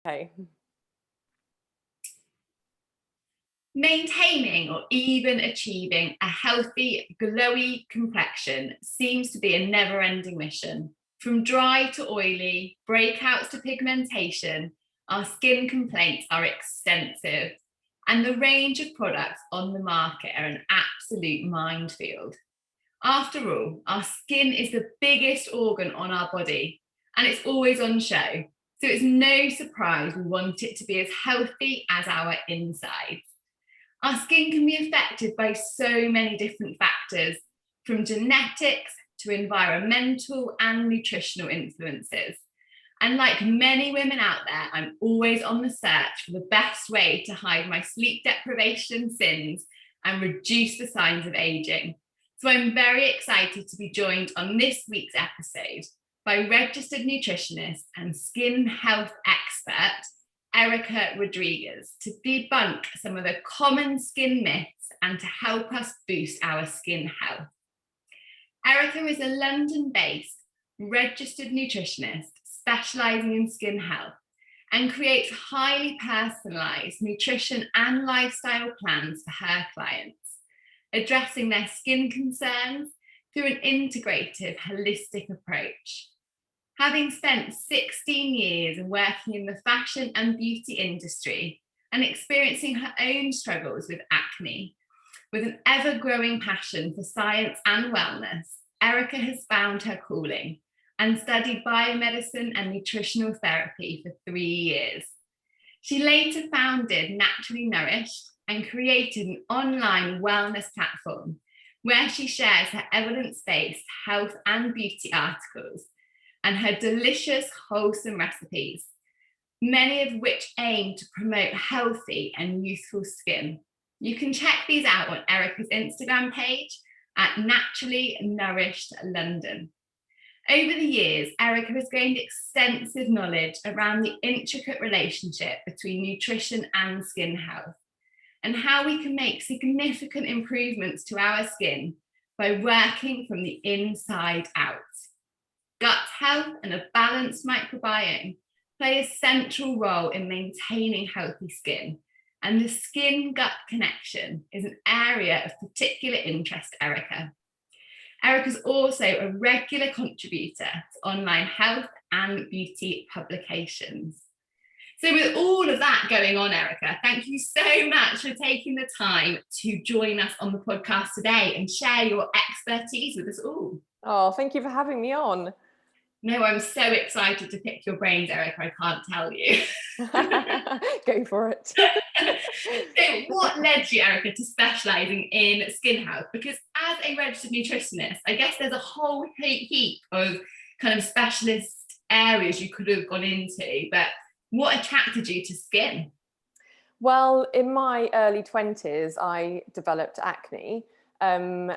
Okay. Maintaining or even achieving a healthy, glowy complexion seems to be a never-ending mission. From dry to oily, breakouts to pigmentation, our skin complaints are extensive, and the range of products on the market are an absolute minefield. After all, our skin is the biggest organ on our body, and it's always on show. So it's no surprise we want it to be as healthy as our insides. Our skin can be affected by so many different factors, from genetics to environmental and nutritional influences. And like many women out there, I'm always on the search for the best way to hide my sleep deprivation sins and reduce the signs of aging. So I'm very excited to be joined on this week's episode by registered nutritionist and skin health expert, Erica Rodriguez, to debunk some of the common skin myths and to help us boost our skin health. Erica is a London-based registered nutritionist specializing in skin health and creates highly personalized nutrition and lifestyle plans for her clients, addressing their skin concerns through an integrative, holistic approach. Having spent 16 years working in the fashion and beauty industry and experiencing her own struggles with acne, with an ever-growing passion for science and wellness, Erica has found her calling and studied biomedicine and nutritional therapy for 3 years. She later founded Naturally Nourished and created an online wellness platform where she shares her evidence-based health and beauty articles and her delicious, wholesome recipes, many of which aim to promote healthy and youthful skin. You can check these out on Erica's Instagram page at Naturally Nourished London. Over the years, Erica has gained extensive knowledge around the intricate relationship between nutrition and skin health, and how we can make significant improvements to our skin by working from the inside out. Gut health and a balanced microbiome play a central role in maintaining healthy skin, and the skin-gut connection is an area of particular interest to Erica. Erica's also a regular contributor to online health and beauty publications. So with all of that going on, Erica, thank you so much for taking the time to join us on the podcast today and share your expertise with us all. Oh, thank you for having me on. No, I'm so excited to pick your brains, Erica, I can't tell you. Go for it. So what led you, Erica, to specialising in skin health? Because as a registered nutritionist, I guess there's a whole heap of kind of specialist areas you could have gone into, but what attracted you to skin? Well, in my early 20s, I developed acne. And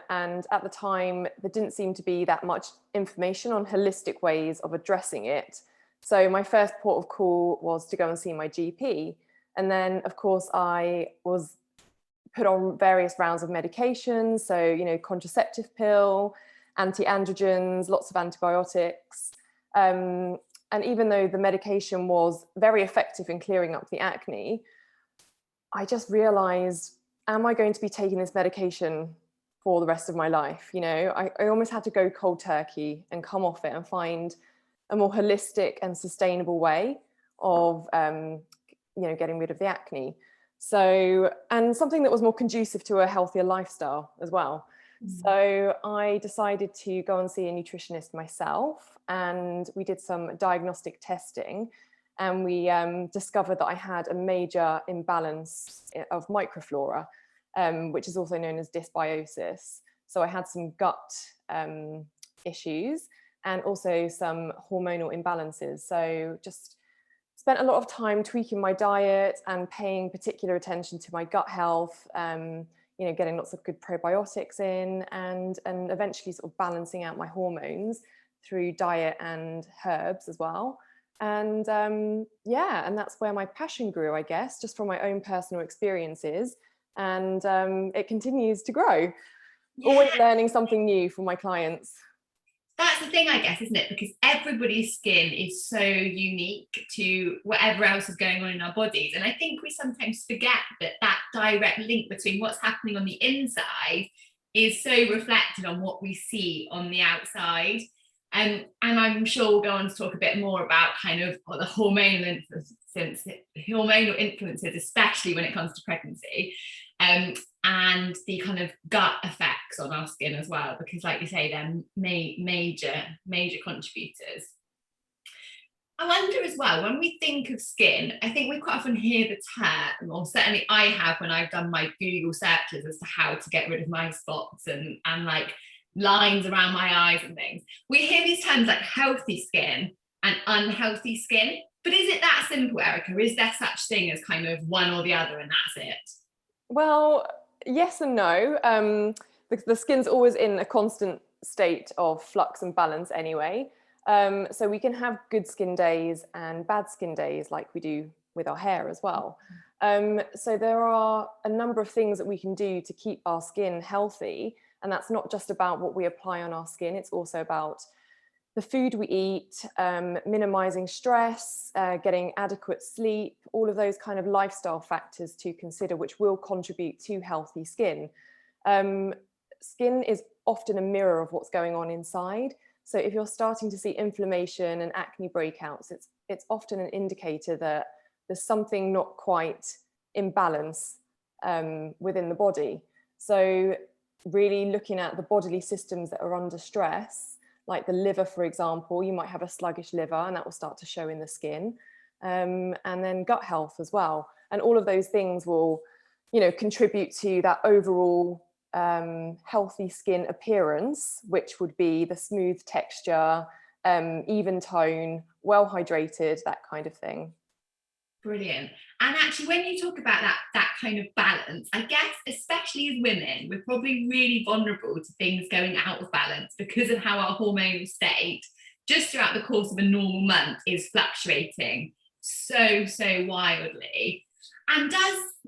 at the time, there didn't seem to be that much information on holistic ways of addressing it. So my first port of call was to go and see my GP. And then, of course, I was put on various rounds of medications. So, you know, contraceptive pill, anti-androgens, lots of antibiotics. And even though the medication was very effective in clearing up the acne, I just realized, am I going to be taking this medication for the rest of my life? You know, I almost had to go cold turkey and come off it and find a more holistic and sustainable way of, you know, getting rid of the acne. So, and something that was more conducive to a healthier lifestyle as well. So I decided to go and see a nutritionist myself, and we did some diagnostic testing, and we discovered that I had a major imbalance of microflora, which is also known as dysbiosis. So I had some gut issues and also some hormonal imbalances. So just spent a lot of time tweaking my diet and paying particular attention to my gut health, you know, getting lots of good probiotics in, and eventually sort of balancing out my hormones through diet and herbs as well. And yeah, and that's where my passion grew, I guess, just from my own personal experiences. And it continues to grow. Always learning something new for my clients. That's the thing, I guess, isn't it? Because everybody's skin is so unique to whatever else is going on in our bodies. And I think we sometimes forget that that direct link between what's happening on the inside is so reflected on what we see on the outside. And I'm sure we'll go on to talk a bit more about kind of what the hormonal influences, especially when it comes to pregnancy. And the kind of gut effects on our skin as well, because like you say, they're major contributors. I wonder as well, when we think of skin, I think we quite often hear the term, or certainly I have when I've done my Google searches as to how to get rid of my spots and like lines around my eyes and things. We hear these terms like healthy skin and unhealthy skin, but is it that simple, Erica? Is there such thing as kind of one or the other and that's it? Well, yes and no. The skin's always in a constant state of flux and balance anyway. So we can have good skin days and bad skin days like we do with our hair as well. So there are a number of things that we can do to keep our skin healthy. And that's not just about what we apply on our skin. It's also about the food we eat, minimizing stress, getting adequate sleep, all of those kind of lifestyle factors to consider, which will contribute to healthy skin. Skin is often a mirror of what's going on inside. So if you're starting to see inflammation and acne breakouts, it's often an indicator that there's something not quite in balance within the body. So really looking at the bodily systems that are under stress, like the liver, for example, you might have a sluggish liver and that will start to show in the skin. And then gut health as well. And all of those things will, contribute to that overall healthy skin appearance, which would be the smooth texture, even tone, well hydrated, that kind of thing. Brilliant. And actually, when you talk about that kind of balance, I guess especially as women, we're probably really vulnerable to things going out of balance because of how our hormonal state just throughout the course of a normal month is fluctuating so wildly. And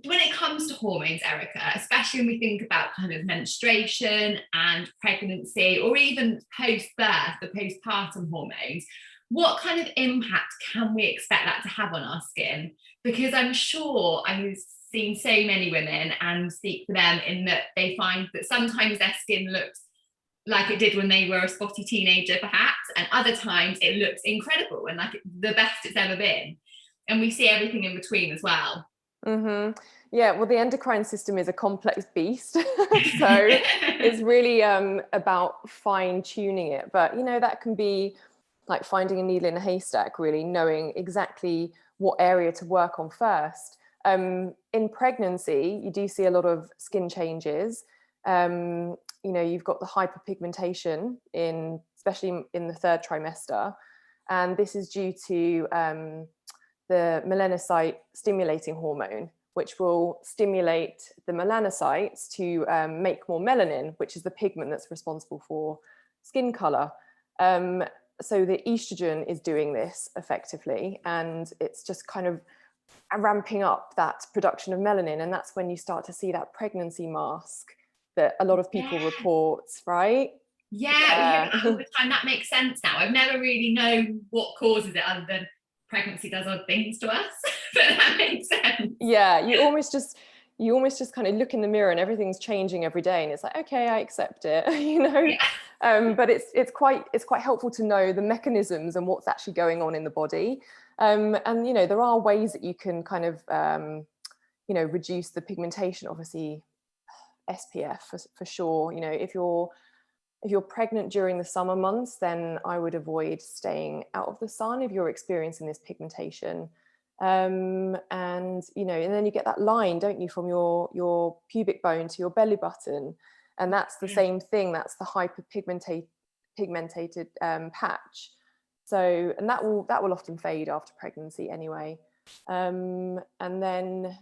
when it comes to hormones, Erica, especially when we think about kind of menstruation and pregnancy, or even post-birth, the postpartum hormones, what kind of impact can we expect that to have on our skin? Because I'm sure I've seen so many women and speak to them in that they find that sometimes their skin looks like it did when they were a spotty teenager, perhaps, and other times it looks incredible and like the best it's ever been. And we see everything in between as well. Mm-hmm. Yeah, well, the endocrine system is a complex beast. So it's really about fine tuning it. But, that can be like finding a needle in a haystack, really knowing exactly what area to work on first. In pregnancy, you do see a lot of skin changes. You've got the hyperpigmentation especially in the third trimester. And this is due to the melanocyte stimulating hormone, which will stimulate the melanocytes to make more melanin, which is the pigment that's responsible for skin color. So the estrogen is doing this effectively, and it's just kind of ramping up that production of melanin. And that's when you start to see that pregnancy mask that a lot of people report, right? Yeah, we hear that all the time. That makes sense now. I've never really known what causes it other than pregnancy does odd things to us, but that makes sense. Yeah, you almost just kind of look in the mirror and everything's changing every day, and it's like, okay, I accept it, Yeah. But it's quite helpful to know the mechanisms and what's actually going on in the body. And there are ways that you can kind of reduce the pigmentation. Obviously, SPF for sure. If you're pregnant during the summer months, then I would avoid staying out of the sun if you're experiencing this pigmentation. And then you get that line, don't you, from your pubic bone to your belly button, and that's the same thing. That's the hyperpigmented patch. So, and that will often fade after pregnancy anyway. And then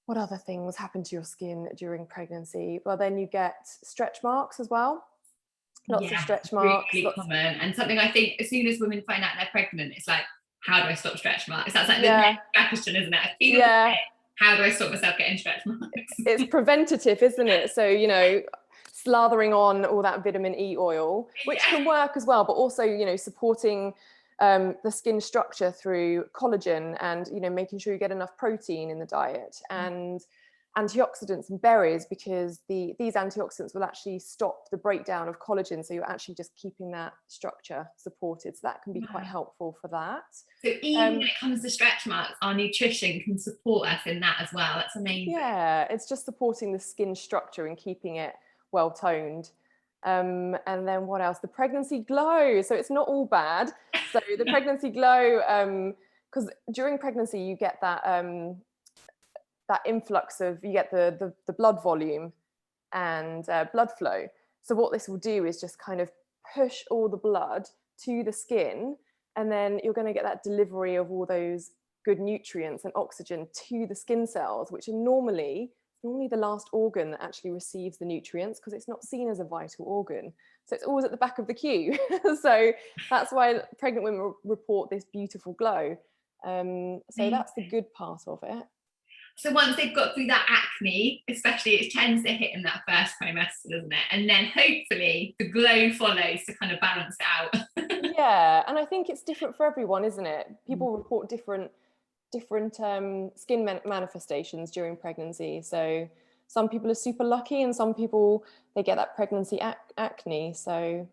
what other things happen to your skin during pregnancy? Well, then you get stretch marks as well. Lots of stretch marks. Really common, and something I think as soon as women find out they're pregnant, it's like, how do I stop stretch marks? That's like the next question, isn't it? I feel how do I stop myself getting stretch marks? It's preventative, isn't it? So, slathering on all that vitamin E oil, which can work as well, but also, you know, supporting the skin structure through collagen and, you know, making sure you get enough protein in the diet, and antioxidants and berries, because these antioxidants will actually stop the breakdown of collagen, so you're actually just keeping that structure supported, so that can be quite helpful for that. So even when it comes to stretch marks, our nutrition can support us in that as well. That's amazing. Yeah, it's just supporting the skin structure and keeping it well toned. And then what else? The pregnancy glow. So it's not all bad. So the pregnancy glow, because during pregnancy you get that that influx of, you get the blood volume and blood flow. So what this will do is just kind of push all the blood to the skin, and then you're going to get that delivery of all those good nutrients and oxygen to the skin cells, which are normally the last organ that actually receives the nutrients, because it's not seen as a vital organ. So it's always at the back of the queue. So that's why pregnant women report this beautiful glow. So that's the good part of it. So once they've got through that acne, especially, it tends to hit in that first trimester, doesn't it? And then hopefully the glow follows to kind of balance it out. Yeah, and I think it's different for everyone, isn't it? People report different skin manifestations during pregnancy. So some people are super lucky, and some people, they get that pregnancy acne. So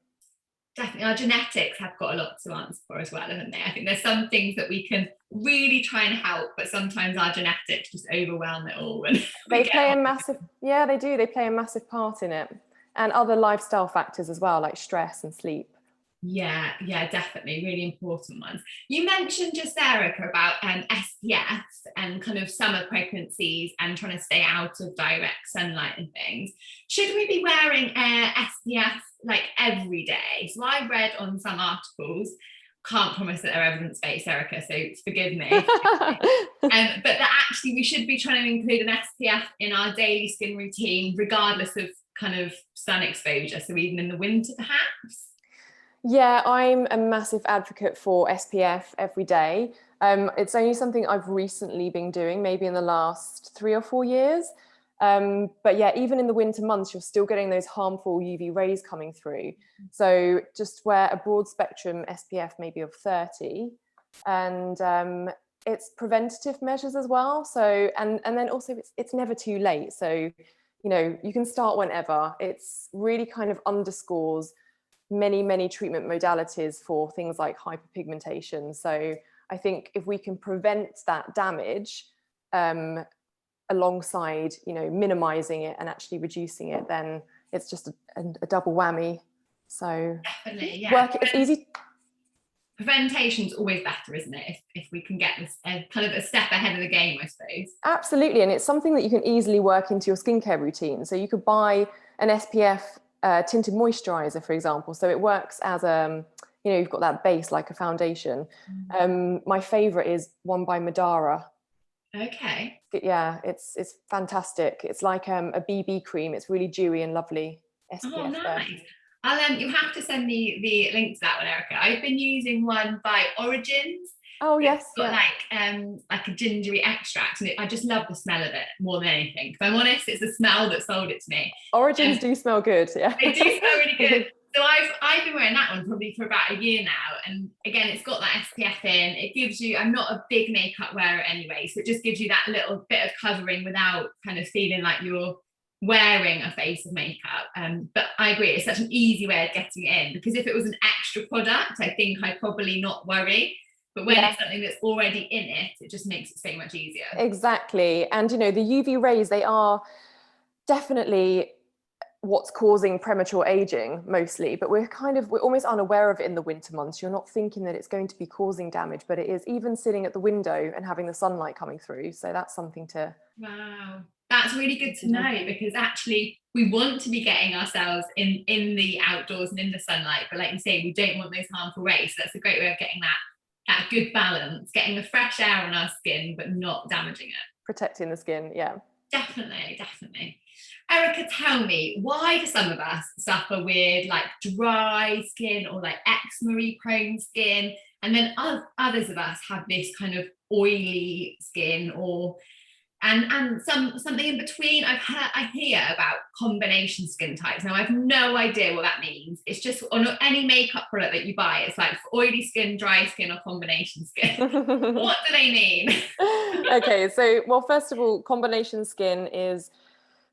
definitely our genetics have got a lot to answer for as well, haven't they? I think there's some things that we can really try and help, but sometimes our genetics just overwhelm it all. And they play a massive, yeah, they do. They play a massive part in it, and other lifestyle factors as well, like stress and sleep. Yeah, definitely, really important ones. You mentioned just there, Erica, about SPF and kind of summer pregnancies and trying to stay out of direct sunlight and things. Should we be wearing SPF like every day? So I read on some articles, can't promise that they're evidence-based, Erica, so forgive me. But that actually we should be trying to include an SPF in our daily skin routine, regardless of kind of sun exposure. So even in the winter, perhaps. Yeah, I'm a massive advocate for SPF every day. It's only something I've recently been doing, maybe in the last 3 or 4 years. But yeah, even in the winter months, you're still getting those harmful UV rays coming through. So just wear a broad spectrum SPF, maybe of 30. And it's preventative measures as well. So, and then also it's never too late. So, you know, you can start whenever. It's really kind of underscores many treatment modalities for things like hyperpigmentation. So I think if we can prevent that damage alongside, you know, minimizing it and actually reducing it, then it's just a double whammy. So definitely, yeah. It's easy. Preventation's always better, isn't it? If we can get this kind of a step ahead of the game, I suppose. Absolutely, and it's something that you can easily work into your skincare routine. So you could buy an SPF tinted moisturizer, for example. So it works as you know, you've got that base like a foundation. My favorite is one by Madara. Okay. Yeah, it's fantastic. It's like a BB cream. It's really dewy and lovely. SPF oh, nice. I'll you have to send me the link to that one, Erica. I've been using one by Origins. Oh yes, it's got like a gingery extract, and I just love the smell of it more than anything. If I'm honest, it's the smell that sold it to me. Origins do smell good, yeah. They do smell really good. So I've been wearing that one probably for about a year now, and again, it's got that SPF in. It gives you, I'm not a big makeup wearer anyway, so it just gives you that little bit of covering without kind of feeling like you're wearing a face of makeup. But I agree, it's such an easy way of getting it in, because if it was an extra product, I think I'd probably not worry. But when it's something that's already in it, it just makes it so much easier. Exactly. And, you know, the UV rays, they are definitely what's causing premature aging mostly, but we're almost unaware of it in the winter months. You're not thinking that it's going to be causing damage, but it is, even sitting at the window and having the sunlight coming through. So that's something to... Wow. That's really good to know, because actually we want to be getting ourselves in the outdoors and in the sunlight, but like you say, we don't want those harmful rays. So that's a great way of getting that good balance, getting the fresh air on our skin but not damaging it, protecting the skin. Yeah, definitely. Erica, tell me, why do some of us suffer with like dry skin or like eczema prone skin, and then others of us have this kind of oily skin, or And something in between. I hear about combination skin types. Now I've no idea what that means. It's just on any makeup product that you buy, it's like for oily skin, dry skin, or combination skin. What do they mean? Okay, so well, first of all, combination skin is,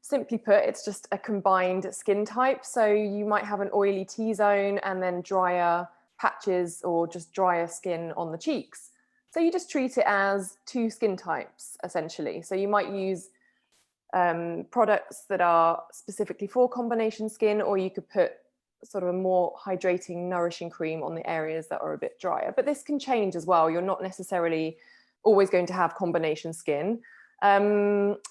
simply put, it's just a combined skin type. So you might have an oily T-zone and then drier patches or just drier skin on the cheeks. So you just treat it as two skin types, essentially. So you might use products that are specifically for combination skin, or you could put sort of a more hydrating, nourishing cream on the areas that are a bit drier. But this can change as well. You're not necessarily always going to have combination skin.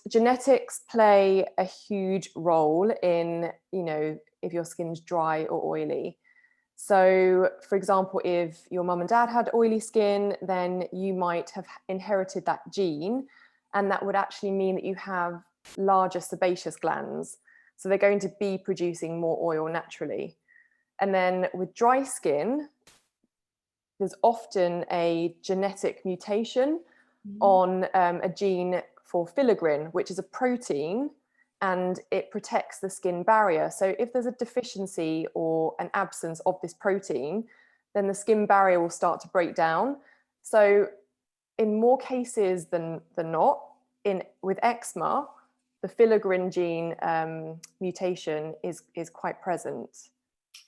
Genetics play a huge role in, you know, if your skin's dry or oily. So, for example, if your mum and dad had oily skin, then you might have inherited that gene, and that would actually mean that you have larger sebaceous glands. So they're going to be producing more oil naturally. And then with dry skin, there's often a genetic mutation on a gene for filaggrin, which is a protein, and it protects the skin barrier. So if there's a deficiency or an absence of this protein, then the skin barrier will start to break down. So in more cases than not, with eczema, the filaggrin gene mutation is quite present.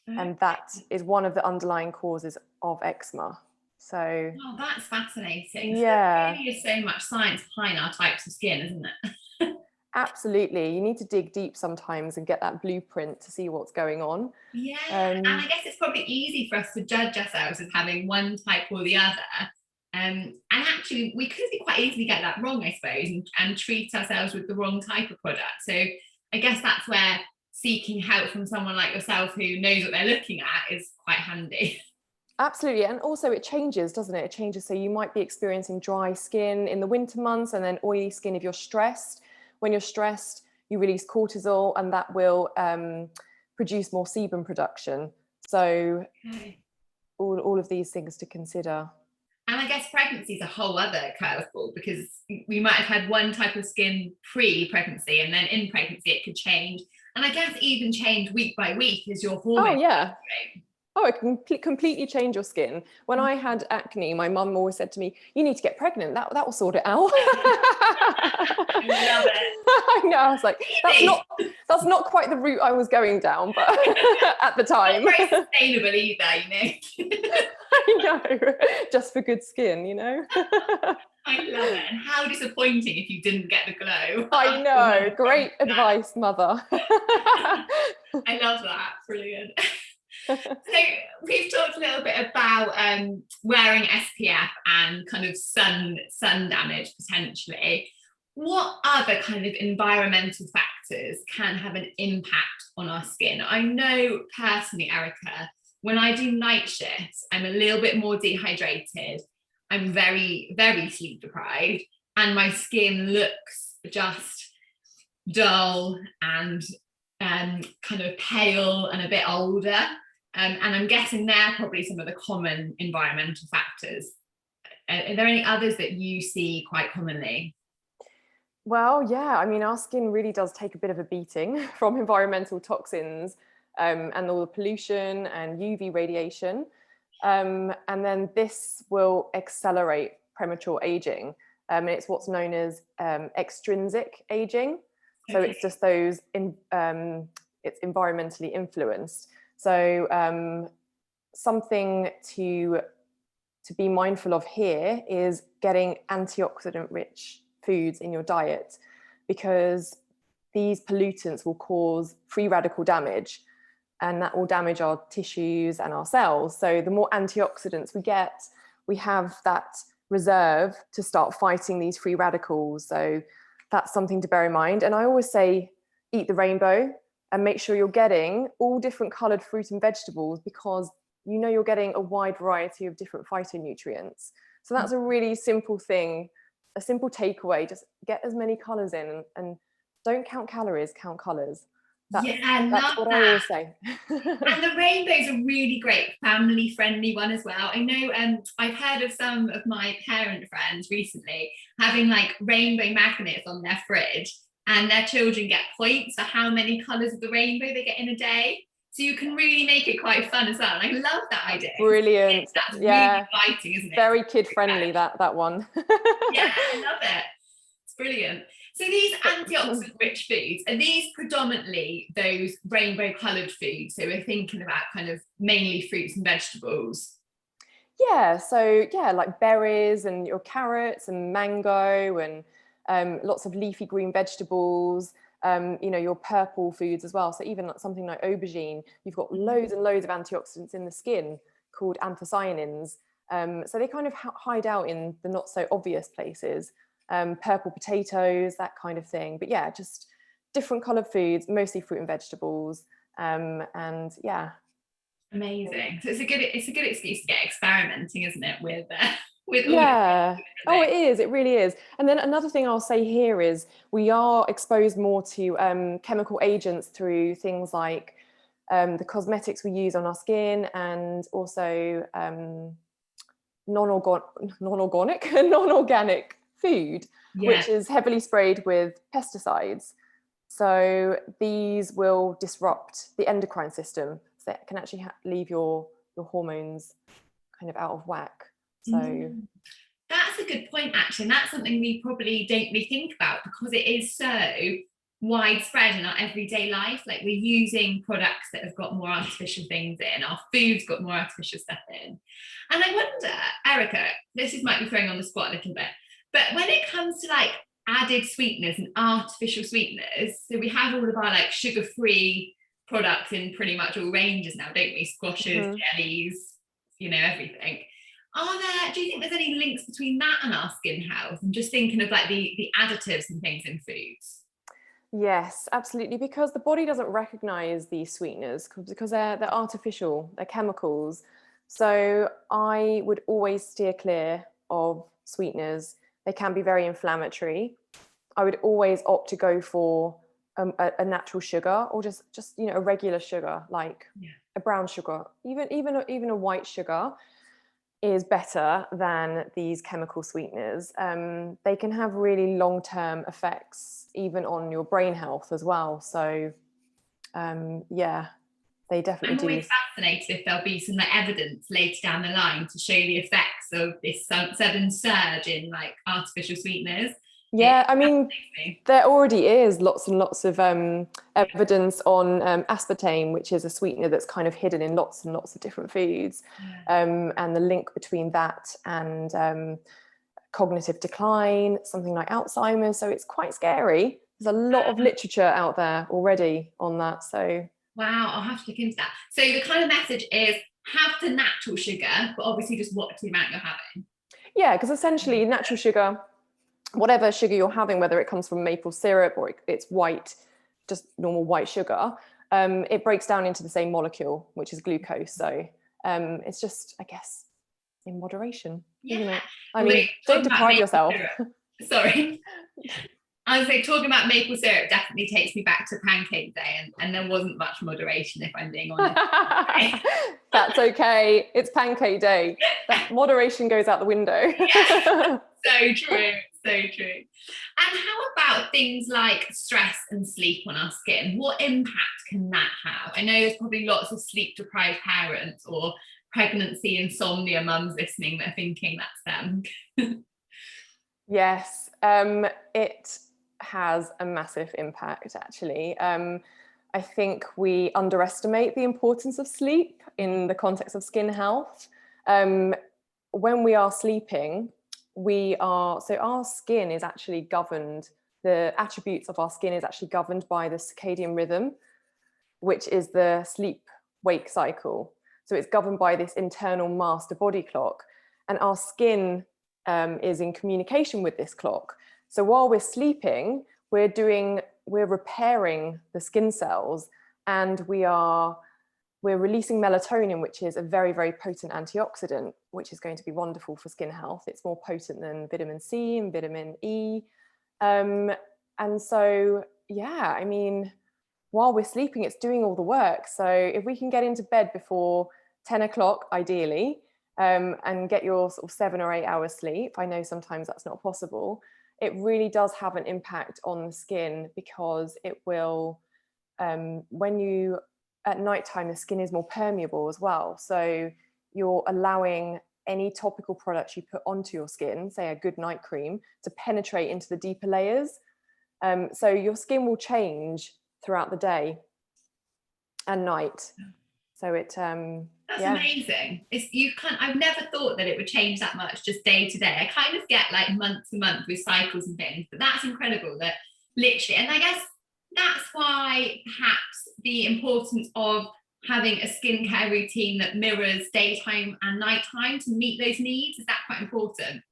And that is one of the underlying causes of eczema. So, oh, that's fascinating. Yeah. So there really is so much science behind our types of skin, isn't it? Absolutely. You need to dig deep sometimes and get that blueprint to see what's going on. Yeah, and I guess it's probably easy for us to judge ourselves as having one type or the other. And actually, we could quite easily get that wrong, I suppose, and treat ourselves with the wrong type of product. So I guess that's where seeking help from someone like yourself who knows what they're looking at is quite handy. Absolutely. And also it changes, doesn't it? It changes. So you might be experiencing dry skin in the winter months and then oily skin if you're stressed. When you're stressed, you release cortisol, and that will produce more sebum production. So all of these things to consider. And I guess pregnancy is a whole other curveball, because we might have had one type of skin pre-pregnancy, and then in pregnancy it could change. And I guess even change week by week as your hormones. Oh, yeah. Oh, it can completely change your skin. When I had acne, my mum always said to me, "You need to get pregnant. That will sort it out." I love it. I know. I was like, that's not quite the route I was going down, but at the time, not very sustainable either, you know. I know, just for good skin, you know. I love it. And how disappointing if you didn't get the glow. I know. Great advice, mother. I love that. Brilliant. So we've talked a little bit about wearing SPF and kind of sun damage potentially. What other kind of environmental factors can have an impact on our skin? I know personally, Erica, when I do night shifts, I'm a little bit more dehydrated. I'm very, very sleep deprived, and my skin looks just dull and kind of pale and a bit older. And I'm guessing they're probably some of the common environmental factors. Are there any others that you see quite commonly? Well, yeah, I mean, our skin really does take a bit of a beating from environmental toxins and all the pollution and UV radiation. And then this will accelerate premature aging. And it's what's known as extrinsic aging. So it's just those, it's environmentally influenced. So something to be mindful of here is getting antioxidant rich foods in your diet, because these pollutants will cause free radical damage, and that will damage our tissues and our cells. So the more antioxidants we get, we have that reserve to start fighting these free radicals. So that's something to bear in mind. And I always say, eat the rainbow and make sure you're getting all different colored fruit and vegetables, because you know you're getting a wide variety of different phytonutrients. So that's a really simple thing, a simple takeaway. Just get as many colors in, and don't count calories, count colors. Yeah, I That's love what I that. always say. And the rainbow's a really great family-friendly one as well. I know I've heard of some of my parent friends recently having like rainbow magnets on their fridge, and their children get points for how many colours of the rainbow they get in a day. So you can really make it quite fun as well. And I love that idea. Brilliant. That's Yeah. really exciting, isn't it? Very kid friendly, that one. Yeah, I love it. It's brilliant. So these antioxidant rich foods, are these predominantly those rainbow coloured foods? So we're thinking about kind of mainly fruits and vegetables. Yeah, so yeah, like berries and your carrots and mango and lots of leafy green vegetables, you know, your purple foods as well. So even like something like aubergine, you've got loads and loads of antioxidants in the skin called anthocyanins. So they kind of hide out in the not so obvious places. Purple potatoes, that kind of thing. But yeah, just different coloured foods, mostly fruit and vegetables. And yeah. Amazing. So it's a good excuse to get experimenting, isn't it, with all Yeah. the Oh, it things. is. It really is. And then another thing I'll say here is we are exposed more to chemical agents through things like the cosmetics we use on our skin, and also non-organic non-organic food, Yeah. which is heavily sprayed with pesticides. So these will disrupt the endocrine system. So it can actually leave your hormones kind of out of whack. So That's a good point, actually. And that's something we probably don't really think about because it is so widespread in our everyday life. Like we're using products that have got more artificial things in, our food's got more artificial stuff in. And I wonder, Erica, might be throwing on the spot a little bit, but when it comes to like added sweeteners and artificial sweeteners, so we have all of our like sugar-free products in pretty much all ranges now, don't we? Squashes, jellies, everything. Do you think there's any links between that and our skin health? I'm just thinking of like the additives and things in foods. yes, absolutely, because the body doesn't recognize these sweeteners because they're artificial, they're chemicals. So I would always steer clear of sweeteners. They can be very inflammatory. I would always opt to go for a natural sugar, or just a regular sugar, like a brown sugar, even a white sugar is better than these chemical sweeteners. They can have really long-term effects, even on your brain health as well. So, yeah, they definitely I'm do. always fascinated if there'll be some like, evidence later down the line to show the effects of this sudden surge in like artificial sweeteners. Yeah, I mean, there already is lots and lots of evidence on aspartame, which is a sweetener that's kind of hidden in lots and lots of different foods, and the link between that and cognitive decline, something like Alzheimer's. So it's quite scary. There's a lot of literature out there already on that. So wow, I'll have to look into that. So the kind of message is have the natural sugar, but obviously just watch the amount you're having. Yeah, because essentially natural sugar, whatever sugar you're having, whether it comes from maple syrup or it's white, just normal white sugar, it breaks down into the same molecule, which is glucose. So it's just, I guess, in moderation, isn't it? I mean, don't deprive yourself. Sorry. I was like, talking about maple syrup definitely takes me back to pancake day, and there wasn't much moderation, if I'm being honest. That's okay. It's pancake day. That moderation goes out the window. Yeah. So true. So true. And how about things like stress and sleep on our skin? What impact can that have? I know there's probably lots of sleep deprived parents or pregnancy insomnia mums listening that are thinking that's them. Yes, it has a massive impact, actually. I think we underestimate the importance of sleep in the context of skin health. When we are sleeping, so our skin is actually governed, the attributes of our skin is actually governed by the circadian rhythm, which is the sleep-wake cycle. So it's governed by this internal master body clock, and our skin is in communication with this clock. So while we're sleeping, we're repairing the skin cells, and we're releasing melatonin, which is a very, very potent antioxidant, which is going to be wonderful for skin health. It's more potent than vitamin C and vitamin E. And so, yeah, I mean, while we're sleeping, it's doing all the work. So if we can get into bed before 10 o'clock, ideally, and get your sort of 7 or 8 hours sleep, I know sometimes that's not possible, it really does have an impact on the skin, because it will, when you, at nighttime, the skin is more permeable as well. So you're allowing any topical products you put onto your skin, say a good night cream, to penetrate into the deeper layers. So your skin will change throughout the day and night. So it That's yeah. amazing. I've never thought that it would change that much just day to day. I kind of get like month to month with cycles and things, but that's incredible that literally, and I guess that's why perhaps the importance of having a skincare routine that mirrors daytime and nighttime to meet those needs, is that quite important?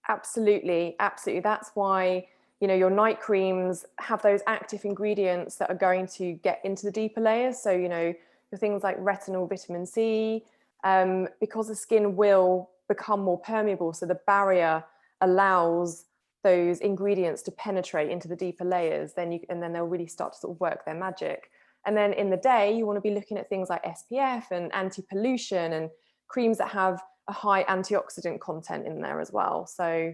Absolutely, absolutely. That's why, you know, your night creams have those active ingredients that are going to get into the deeper layers. So, you know, your things like retinol, vitamin C, because the skin will become more permeable. So the barrier allows those ingredients to penetrate into the deeper layers. And then they'll really start to sort of work their magic. And then in the day, you want to be looking at things like SPF and anti-pollution, and creams that have a high antioxidant content in there as well. So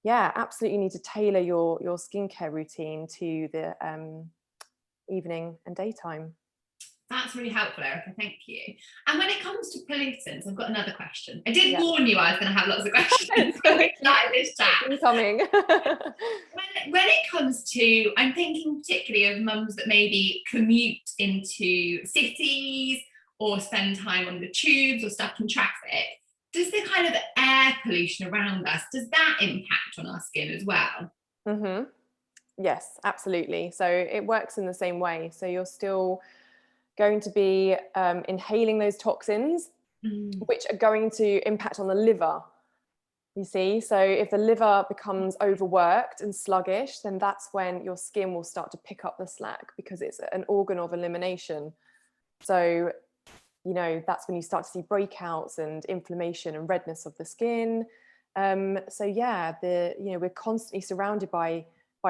yeah, absolutely need to tailor your skincare routine to the evening and daytime. That's really helpful, Erica. Thank you. And when it comes to pollutants, I've got another question. I did warn you I was going to have lots of questions when we started this chat. Incoming. When it comes to, I'm thinking particularly of mums that maybe commute into cities or spend time on the tubes or stuck in traffic. Does the kind of air pollution around us, does that impact on our skin as well? Mm-hmm. Yes, absolutely. So it works in the same way. So you're still going to be inhaling those toxins, which are going to impact on the liver, you see. So if the liver becomes overworked and sluggish, then that's when your skin will start to pick up the slack, because it's an organ of elimination. So, you know, that's when you start to see breakouts and inflammation and redness of the skin. So yeah, we're constantly surrounded by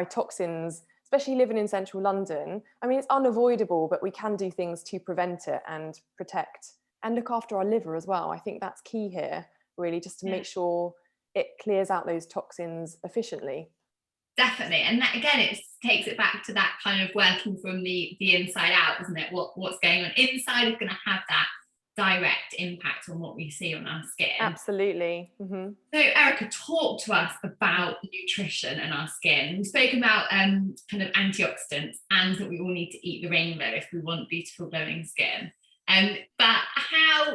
toxins, especially living in central London. I mean, it's unavoidable, but we can do things to prevent it and protect and look after our liver as well. I think that's key here, really, just to make sure it clears out those toxins efficiently. Definitely. And that, again, it takes it back to that kind of working from the inside out, isn't it? What's going on inside is going to have that direct impact on what we see on our skin. Absolutely. Mm-hmm. So Erica, talk to us about nutrition and our skin. We spoke about kind of antioxidants, and that we all need to eat the rainbow if we want beautiful glowing skin. But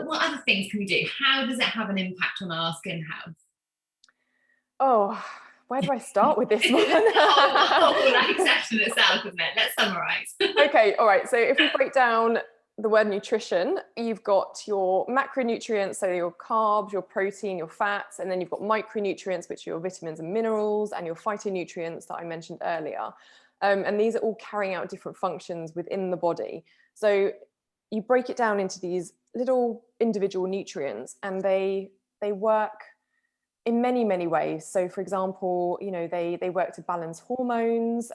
what other things can we do? How does it have an impact on our skin health? Oh, where do I start with this one? whole like session itself, isn't it? Let's summarize. Okay, all right. So if we break down the word nutrition, you've got your macronutrients, so your carbs, your protein, your fats, and then you've got micronutrients, which are your vitamins and minerals, and your phytonutrients that I mentioned earlier. And these are all carrying out different functions within the body. So you break it down into these little individual nutrients, and they work in many, many ways. So for example, you know, they work to balance hormones,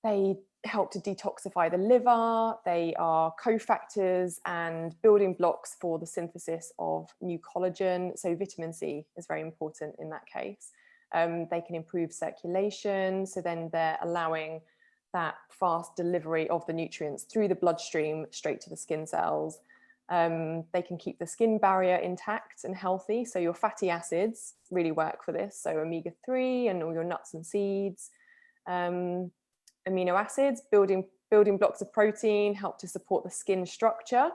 they help to detoxify the liver, they are cofactors and building blocks for the synthesis of new collagen. So vitamin C is very important in that case. They can improve circulation, so then they're allowing that fast delivery of the nutrients through the bloodstream straight to the skin cells. They can keep the skin barrier intact and healthy. So your fatty acids really work for this. So omega-3 and all your nuts and seeds. Amino acids, building blocks of protein, help to support the skin structure.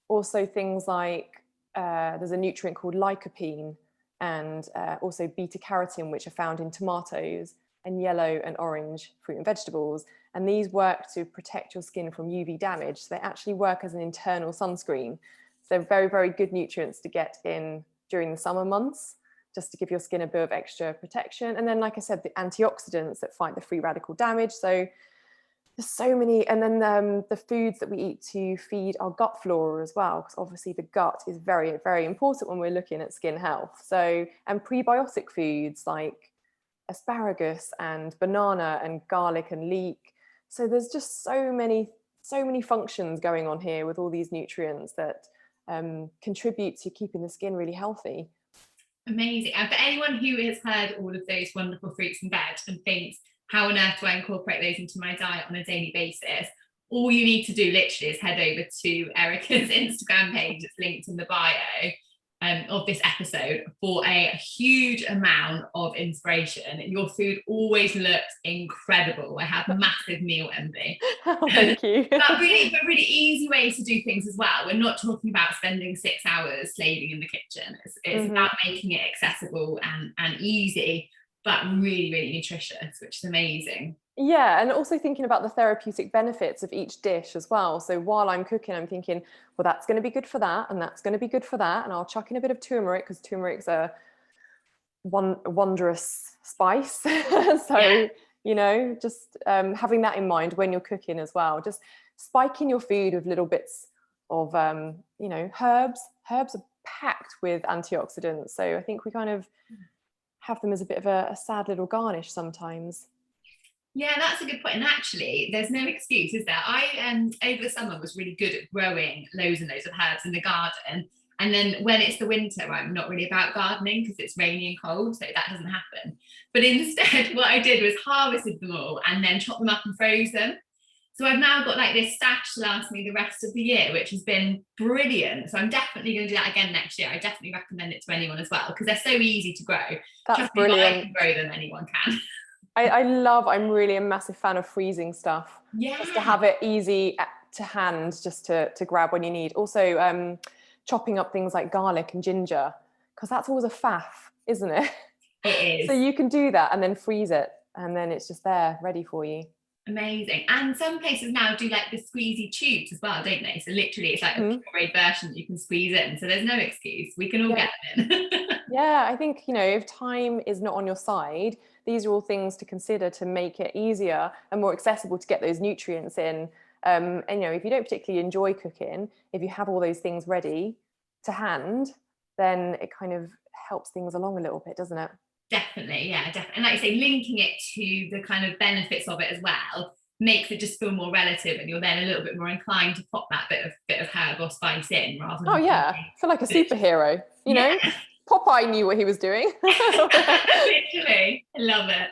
Also things like, there's a nutrient called lycopene, and also beta carotene, which are found in tomatoes and yellow and orange fruit and vegetables. And these work to protect your skin from UV damage. So they actually work as an internal sunscreen. So they're very, very good nutrients to get in during the summer months, just to give your skin a bit of extra protection. And then, like I said, the antioxidants that fight the free radical damage. So there's so many, and then the foods that we eat to feed our gut flora as well, because obviously the gut is very, very important when we're looking at skin health. So, and prebiotic foods like asparagus and banana and garlic and leek, So there's just so many functions going on here with all these nutrients that contribute to keeping the skin really healthy. Amazing. And for anyone who has heard all of those wonderful fruits and veg and thinks, how on earth do I incorporate those into my diet on a daily basis? All you need to do literally is head over to Erica's Instagram page. It's linked in the bio of this episode for a huge amount of inspiration. Your food always looks incredible. I have massive meal envy. Oh, thank you. But really easy ways to do things as well. We're not talking about spending 6 hours slaving in the kitchen. It's about making it accessible and easy, but really nutritious, which is amazing. Yeah, and also thinking about the therapeutic benefits of each dish as well. So while I'm cooking, I'm thinking, well, that's going to be good for that, and that's going to be good for that, and I'll chuck in a bit of turmeric because turmeric's a wondrous spice. So Yeah. you know, just having that in mind when you're cooking as well. Just spiking your food with little bits of you know, herbs. Herbs are packed with antioxidants, so I think we kind of have them as a bit of a sad little garnish sometimes. Yeah, that's a good point. And actually, there's no excuse, is there? I over the summer was really good at growing loads and loads of herbs in the garden. And then when it's the winter, I'm not really about gardening because it's rainy and cold, so that doesn't happen. But instead, what I did was harvested them all and then chopped them up and froze them. So I've now got like this stash to last me the rest of the year, which has been brilliant. So I'm definitely going to do that again next year. I definitely recommend it to anyone as well because they're so easy to grow. That's brilliant. I can grow them, anyone can. I'm really a massive fan of freezing stuff. Yeah. Just to have it easy to hand, just to grab when you need. Also, chopping up things like garlic and ginger, because that's always a faff, isn't it? It is. So you can do that and then freeze it, and then it's just there, ready for you. Amazing. And some places now do like the squeezy tubes as well, don't they? So literally it's like a pureed version that you can squeeze in. So there's no excuse. We can all get them in. Yeah, I think, you know, if time is not on your side, these are all things to consider to make it easier and more accessible to get those nutrients in. And, you know, if you don't particularly enjoy cooking, if you have all those things ready to hand, then it kind of helps things along a little bit, doesn't it? Definitely, yeah, definitely. And like I say, linking it to the kind of benefits of it as well makes it just feel more relative, and you're then a little bit more inclined to pop that bit of herb or spice in rather than. Oh yeah, I feel like a superhero, you know. Popeye knew what he was doing. Literally, I love it.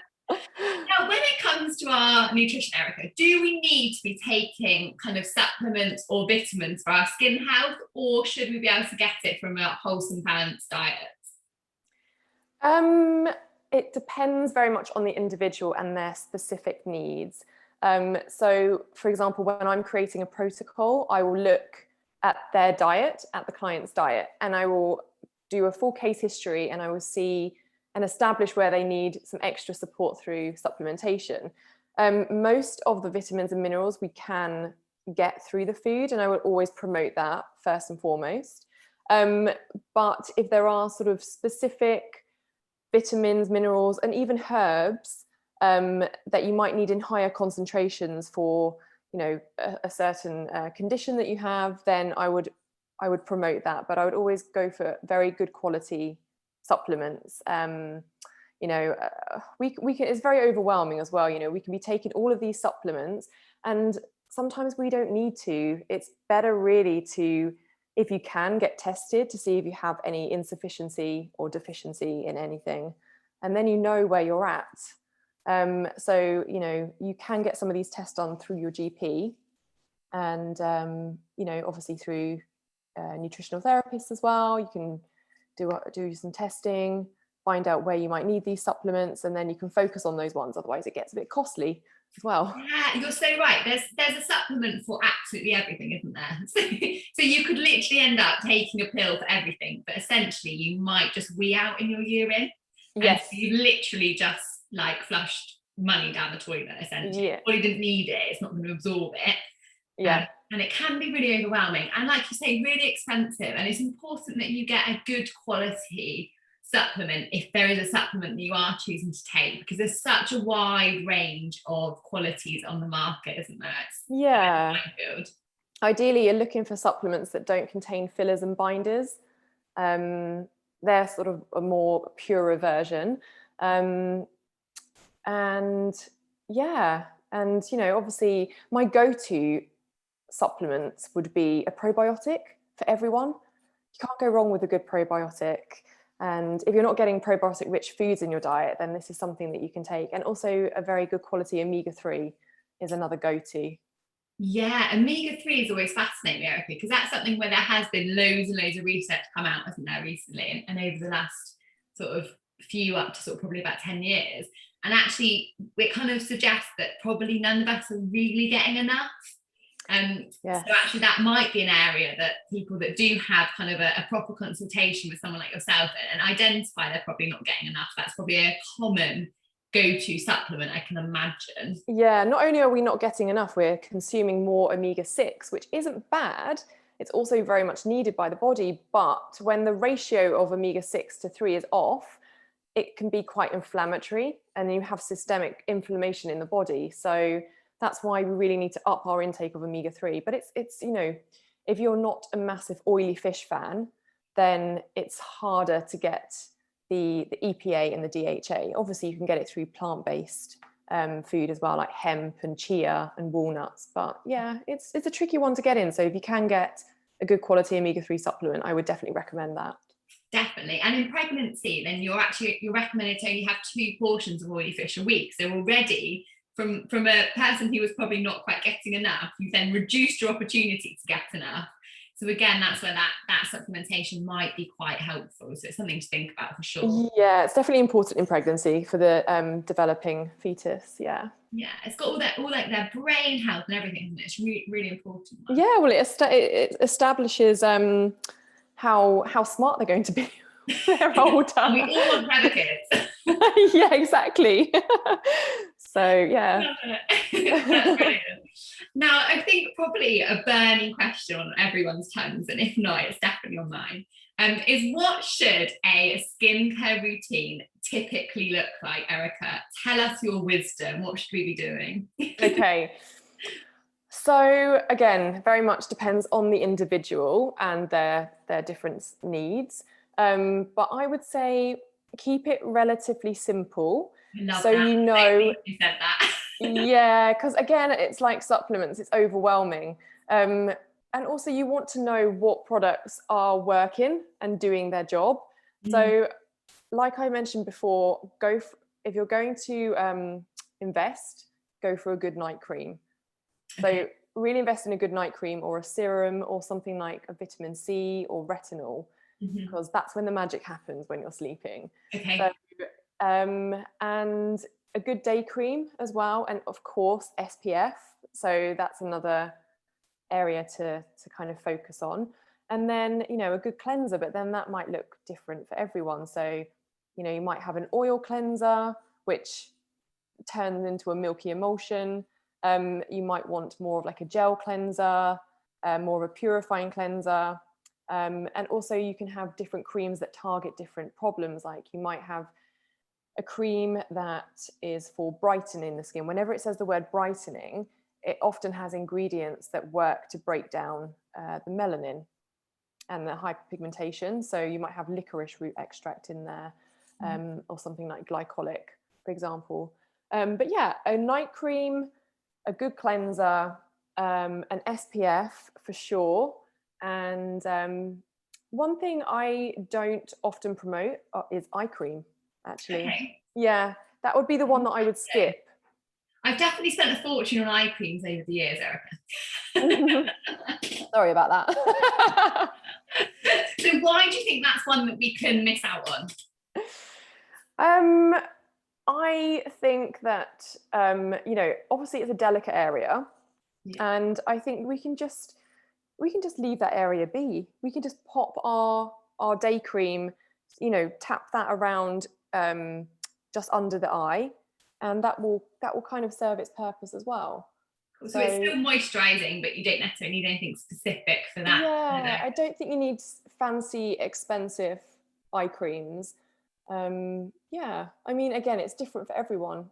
Now, when it comes to our nutrition, Erica, do we need to be taking kind of supplements or vitamins for our skin health, or should we be able to get it from a wholesome, balanced diet? It depends very much on the individual and their specific needs. So, for example, when I'm creating a protocol, I will look at their diet, at the client's diet, and I will do a full case history, and I will see and establish where they need some extra support through supplementation. Most of the vitamins and minerals we can get through the food, and I would always promote that first and foremost. But if there are sort of specific vitamins, minerals, and even herbs that you might need in higher concentrations for, you know, a certain condition that you have, then I would promote that. But I would always go for very good quality supplements. You know, we can, it's very overwhelming as well. You know, we can be taking all of these supplements, and sometimes we don't need to. It's better really to, if you can, get tested to see if you have any insufficiency or deficiency in anything, and then you know where you're at. So, you know, you can get some of these tests done through your GP, and, you know, obviously through nutritional therapists as well. You can do some testing, find out where you might need these supplements, and then you can focus on those ones. Otherwise it gets a bit costly as well. Yeah, you're so right. There's a supplement for absolutely everything, isn't there? So you could literally end up taking a pill for everything, but essentially you might just wee out in your urine. Yes. And you literally just like flushed money down the toilet, essentially. Yeah. Well, you didn't need it, it's not going to absorb it. Yeah. And it can be really overwhelming. And like you say, really expensive. And it's important that you get a good quality supplement if there is a supplement that you are choosing to take, because there's such a wide range of qualities on the market, isn't there? Yeah. Ideally, you're looking for supplements that don't contain fillers and binders. They're sort of a more purer version. And yeah, And, obviously my go-to supplements would be a probiotic for everyone. You can't go wrong with a good probiotic. And if you're not getting probiotic rich foods in your diet, then this is something that you can take. And also a very good quality omega-3 is another go-to. Yeah, omega-3 is always fascinating, Erica, because that's something where there has been loads and loads of research come out, hasn't there, recently, and over the last sort of few, up to sort of probably about 10 years. And actually, it kind of suggests that probably none of us are really getting enough. Yes. So actually that might be an area that people that do have kind of a proper consultation with someone like yourself and identify they're probably not getting enough, that's probably a common go-to supplement, I can imagine. Yeah, not only are we not getting enough, we're consuming more omega-6, which isn't bad. It's also very much needed by the body, but when the ratio of omega-6 to 3 is off, it can be quite inflammatory and you have systemic inflammation in the body. So that's why we really need to up our intake of omega-3. But it's if you're not a massive oily fish fan, then it's harder to get the EPA and the DHA. Obviously, you can get it through plant-based food as well, like hemp and chia and walnuts. But yeah, it's a tricky one to get in. So if you can get a good quality omega-3 supplement, I would definitely recommend that. Definitely. And in pregnancy, then you're recommended to only have 2 portions of oily fish a week. So already from a person who was probably not quite getting enough, you've then reduced your opportunity to get enough. So again, that's where that supplementation might be quite helpful. So it's something to think about for sure. Yeah, it's definitely important in pregnancy for the developing fetus. Yeah. Yeah, it's got all like their brain health and everything, isn't it? It's really, really important. Yeah, well, it establishes how smart they're going to be when they're older. And we all want clever kids. Yeah, exactly. So yeah. That's brilliant. Now, I think probably a burning question on everyone's tongues, and if not, it's definitely on mine, is what should a skincare routine typically look like, Erica? Tell us your wisdom. What should we be doing? Okay. So again, very much depends on the individual and their different needs. But I would say keep it relatively simple. So that. You said that. Yeah, because again, it's like supplements, it's overwhelming. And also you want to know what products are working and doing their job. So like I mentioned before, if you're going to invest, go for a good night cream. So really invest in a good night cream or a serum or something like a vitamin C or retinol, because that's when the magic happens, when you're sleeping. Okay. So, and a good day cream as well, and of course SPF. So that's another area to kind of focus on. And then a good cleanser, but then that might look different for everyone. So you might have an oil cleanser which turns into a milky emulsion. You might want more of like a gel cleanser, more of a purifying cleanser. And also you can have different creams that target different problems. Like you might have a cream that is for brightening the skin. Whenever it says the word brightening, it often has ingredients that work to break down the melanin and the hyperpigmentation. So you might have licorice root extract in there, or something like glycolic, for example. But yeah, a night cream, a good cleanser, an SPF for sure. And one thing I don't often promote is eye cream, actually. Okay. Yeah, that would be the one that I would skip. I've definitely spent a fortune on eye creams over the years, Erica. Sorry about that. So why do you think that's one that we can miss out on? I think that obviously it's a delicate area, and I think we can just leave that area be. We can just pop our day cream, tap that around just under the eye, and that will kind of serve its purpose as well. So it's still moisturizing, but you don't necessarily need anything specific for that. Yeah, I don't think you need fancy, expensive eye creams. Yeah, I mean, again, it's different for everyone.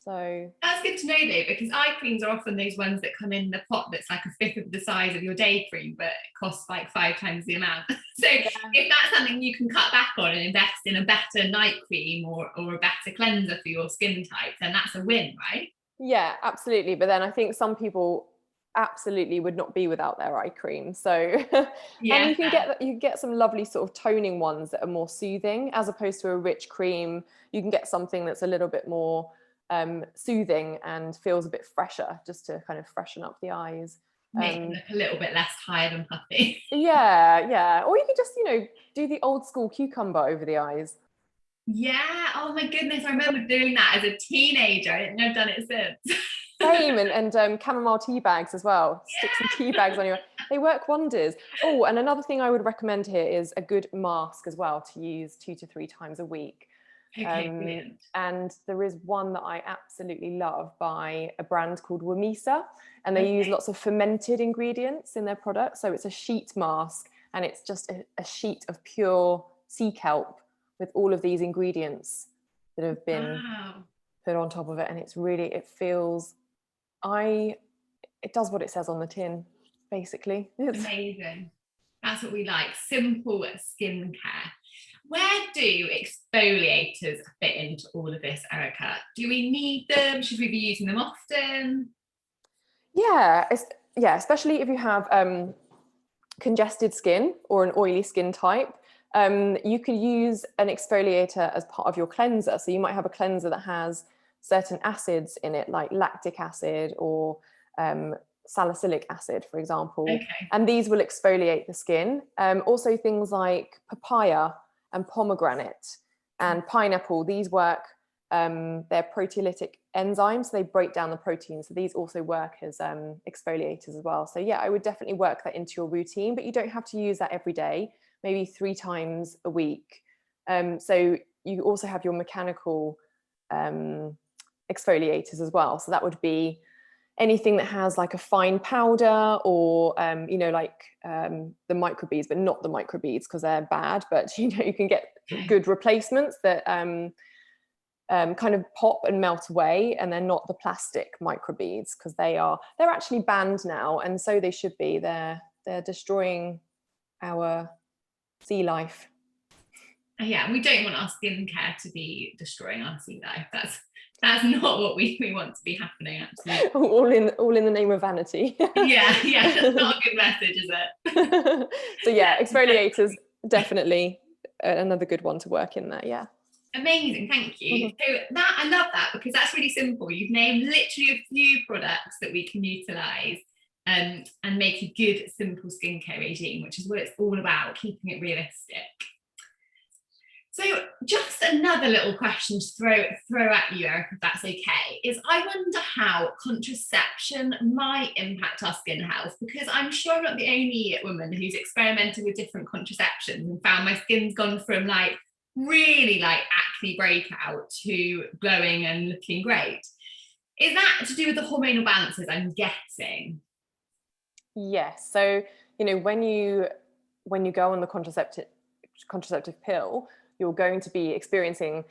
So that's good to know though, because eye creams are often those ones that come in the pot that's like a fifth of the size of your day cream, but it costs like 5 times the amount. So if that's something you can cut back on and invest in a better night cream or a better cleanser for your skin type, then that's a win, right? Yeah, absolutely. But then I think some people absolutely would not be without their eye cream. So, and Yeah, you can get some lovely sort of toning ones that are more soothing, as opposed to a rich cream. You can get something that's a little bit more soothing and feels a bit fresher, just to kind of freshen up the eyes. make it look a little bit less tired and puffy. Yeah, yeah. Or you could just, do the old school cucumber over the eyes. Yeah, oh my goodness, I remember doing that as a teenager. I didn't know I've done it since. Same, and chamomile tea bags as well. Stick some tea bags on your. They work wonders. Oh, and another thing I would recommend here is a good mask as well to use 2 to 3 times a week. Okay, brilliant. And there is one that I absolutely love by a brand called Wamisa, and they use Okay. lots of fermented ingredients in their product. So it's a sheet mask, and it's just a sheet of pure sea kelp with all of these ingredients that have been Wow. put on top of it, and it does what it says on the tin, basically. Amazing. That's what we like. Simple skincare. Where do exfoliators fit into all of this, Erica? Do we need them? Should we be using them often? Yeah, especially if you have congested skin or an oily skin type. You could use an exfoliator as part of your cleanser. So you might have a cleanser that has certain acids in it, like lactic acid or salicylic acid, for example. Okay. And these will exfoliate the skin. Also, things like papaya and pomegranate and pineapple, these work, they're proteolytic enzymes, so they break down the proteins. So these also work as exfoliators as well. So yeah, I would definitely work that into your routine, but you don't have to use that every day, maybe 3 times a week. So you also have your mechanical exfoliators as well. So that would be anything that has like a fine powder or the microbeads, but not the microbeads because they're bad, but you can get good replacements that kind of pop and melt away, and they're not the plastic microbeads because they're actually banned now, and so they should be. They're destroying our sea life. Yeah, we don't want our skincare to be destroying our sea life. That's not what we want to be happening, absolutely. all in the name of vanity. Yeah, that's not a good message, is it? So yeah, exfoliators definitely another good one to work in there. Yeah. Amazing, thank you. So that, I love that because that's really simple. You've named literally a few products that we can utilize and make a good, simple skincare regime, which is what it's all about, keeping it realistic. So just another little question to throw at you, Eric, if that's okay, is I wonder how contraception might impact our skin health, because I'm sure I'm not the only woman who's experimented with different contraceptions and found my skin's gone from like really like acne breakout to glowing and looking great. Is that to do with the hormonal balances, I'm guessing? Yes. So, when you go on the contraceptive pill, you're going to be experiencing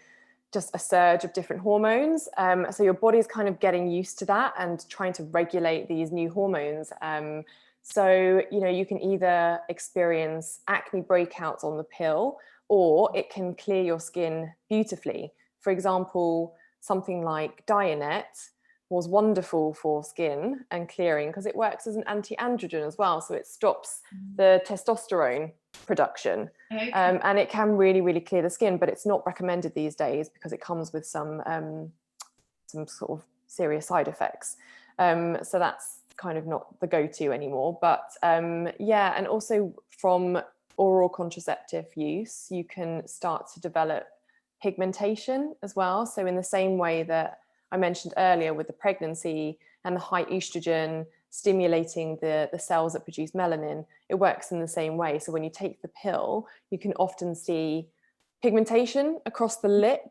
just a surge of different hormones. So your body's kind of getting used to that and trying to regulate these new hormones. So, you can either experience acne breakouts on the pill, or it can clear your skin beautifully. For example, something like Dianet was wonderful for skin and clearing because it works as an anti-androgen as well. So it stops the testosterone production. Okay. And it can really, really clear the skin, but it's not recommended these days because it comes with some sort of serious side effects. So that's kind of not the go-to anymore. But yeah, and also from oral contraceptive use, you can start to develop pigmentation as well. So in the same way that I mentioned earlier with the pregnancy and the high estrogen stimulating the cells that produce melanin, it works in the same way. So when you take the pill, you can often see pigmentation across the lip,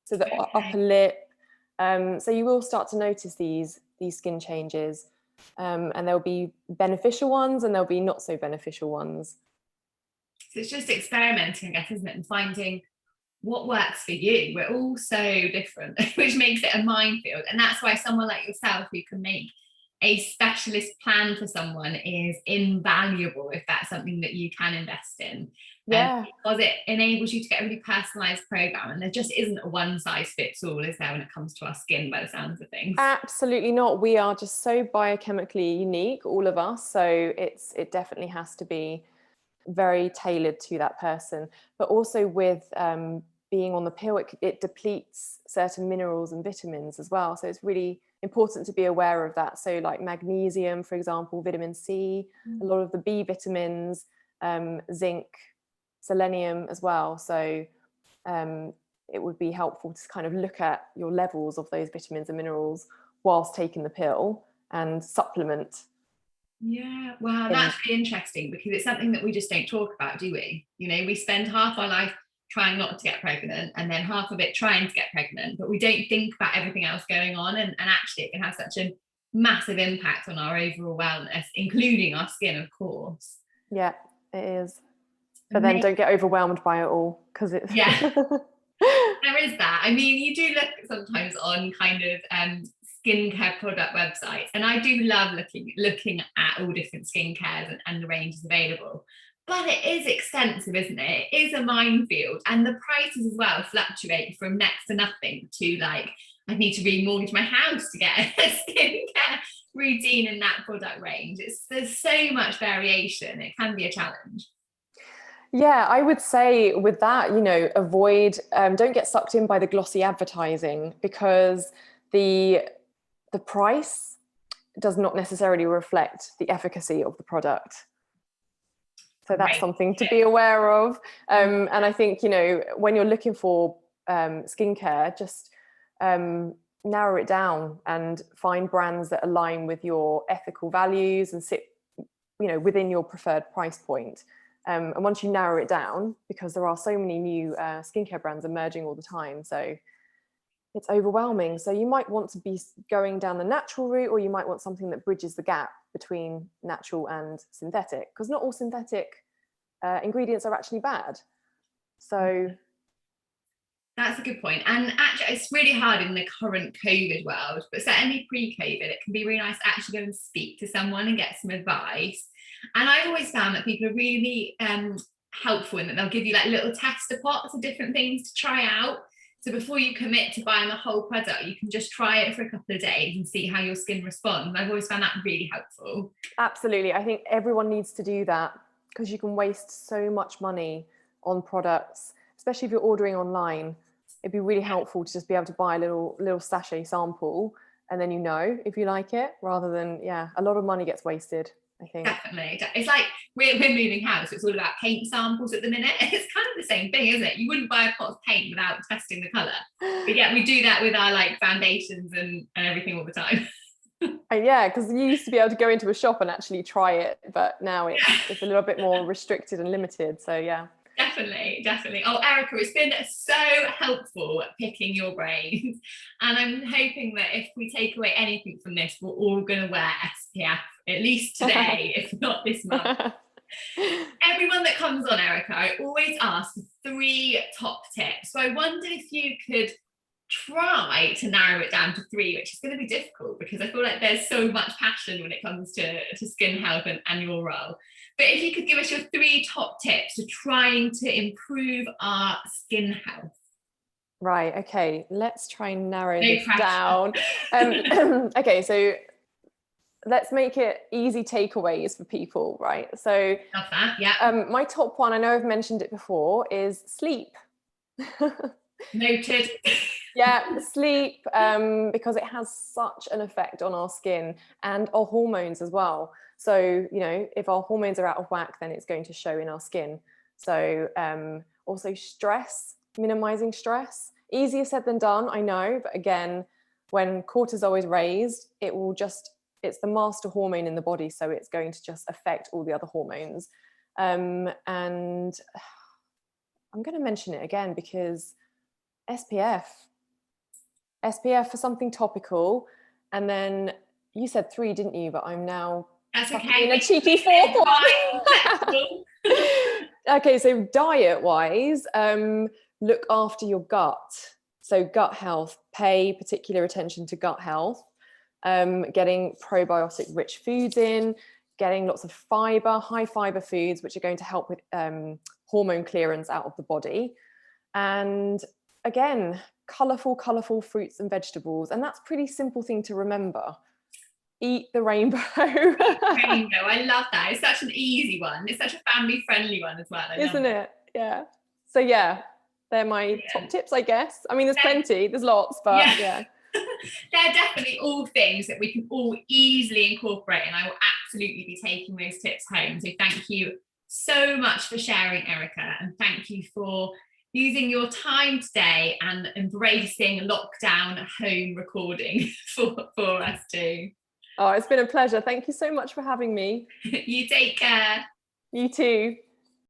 so the upper lip. So you will start to notice these skin changes, and there'll be beneficial ones and there'll be not so beneficial ones. So it's just experimenting, I guess, isn't it? And finding what works for you. We're all so different, which makes it a minefield. And that's why someone like yourself, who can make a specialist plan for someone is invaluable if that's something that you can invest in. Yeah. Because it enables you to get a really personalized program, and there just isn't a one size fits all, is there, when it comes to our skin, by the sounds of things? Absolutely not. We are just so biochemically unique, all of us. So it definitely has to be very tailored to that person. But also with being on the pill, it depletes certain minerals and vitamins as well. So it's really important to be aware of that. So like magnesium, for example, vitamin C, a lot of the B vitamins, zinc, selenium as well. So it would be helpful to kind of look at your levels of those vitamins and minerals whilst taking the pill and supplement. Yeah, wow, that's really interesting, because it's something that we just don't talk about, do we? You know, we spend half our life trying not to get pregnant, and then half of it trying to get pregnant, but we don't think about everything else going on, and actually it can have such a massive impact on our overall wellness, including our skin, of course. Yeah, it is. But then don't get overwhelmed by it all, because it's there is that. I mean, you do look sometimes on kind of skincare product websites, and I do love looking at all different skincare and the ranges available, but it is expensive, isn't it? It is a minefield, and the prices as well fluctuate from next to nothing to like, I need to remortgage my house to get a skincare routine in that product range. There's so much variation. It can be a challenge. Yeah, I would say with that, avoid, don't get sucked in by the glossy advertising, because the price does not necessarily reflect the efficacy of the product. So that's something to be aware of. And I think, when you're looking for skincare, just narrow it down and find brands that align with your ethical values and sit, within your preferred price point. And once you narrow it down, because there are so many new skincare brands emerging all the time, so it's overwhelming. So you might want to be going down the natural route, or you might want something that bridges the gap between natural and synthetic, because not all synthetic ingredients are actually bad. So that's a good point. And actually, it's really hard in the current COVID world, but certainly pre-COVID, it can be really nice to actually go and speak to someone and get some advice. And I've always found that people are really helpful in that they'll give you like little tester pots of different things to try out. So before you commit to buying the whole product, you can just try it for a couple of days and see how your skin responds. I've always found that really helpful. Absolutely. I think everyone needs to do that, because you can waste so much money on products, especially if you're ordering online. It'd be really helpful to just be able to buy a little sachet sample, and then if you like it, rather than, a lot of money gets wasted, I think. Definitely. It's like we're moving house, so it's all about paint samples at the minute. It's kind of the same thing, isn't it? You wouldn't buy a pot of paint without testing the colour. But yeah, we do that with our like foundations and everything all the time. Yeah, because you used to be able to go into a shop and actually try it, but now it's a little bit more restricted and limited. So yeah. Definitely. Oh, Erica, it's been so helpful picking your brains. And I'm hoping that if we take away anything from this, we're all going to wear SPF, at least today, if not this month. Everyone that comes on, Erica, I always ask for 3 top tips. So I wonder if you could try to narrow it down to 3, which is going to be difficult, because I feel like there's so much passion when it comes to skin health and your role. But if you could give us your 3 top tips to trying to improve our skin health. Right, okay, let's try and narrow this down. Okay, so let's make it easy takeaways for people, right? So love that, yeah. My top one, I know I've mentioned it before, is sleep. Noted. Yeah, sleep, because it has such an effect on our skin and our hormones as well. So, if our hormones are out of whack, then it's going to show in our skin. So also stress, minimizing stress. Easier said than done, I know. But again, when cortisol is raised, it's the master hormone in the body. So it's going to just affect all the other hormones. And I'm going to mention it again, because SPF for something topical. And then you said 3, didn't you? But I'm now in a cheeky 4th one. Okay, so diet wise, look after your gut. So gut health, pay particular attention to gut health. getting probiotic rich foods in, getting lots of fiber, high fiber foods, which are going to help with hormone clearance out of the body. And again, colourful fruits and vegetables. And that's a pretty simple thing to remember. Eat the rainbow. Rainbow, I love that. It's such an easy one. It's such a family friendly one as well. Isn't it? Yeah. So yeah, they're my top tips, I guess. I mean, there's plenty, there's lots, but yeah. They're definitely all things that we can all easily incorporate, and I will absolutely be taking those tips home. So thank you so much for sharing, Erica, and thank you for using your time today and embracing lockdown home recording for us too. Oh, it's been a pleasure. Thank you so much for having me. You take care. You too.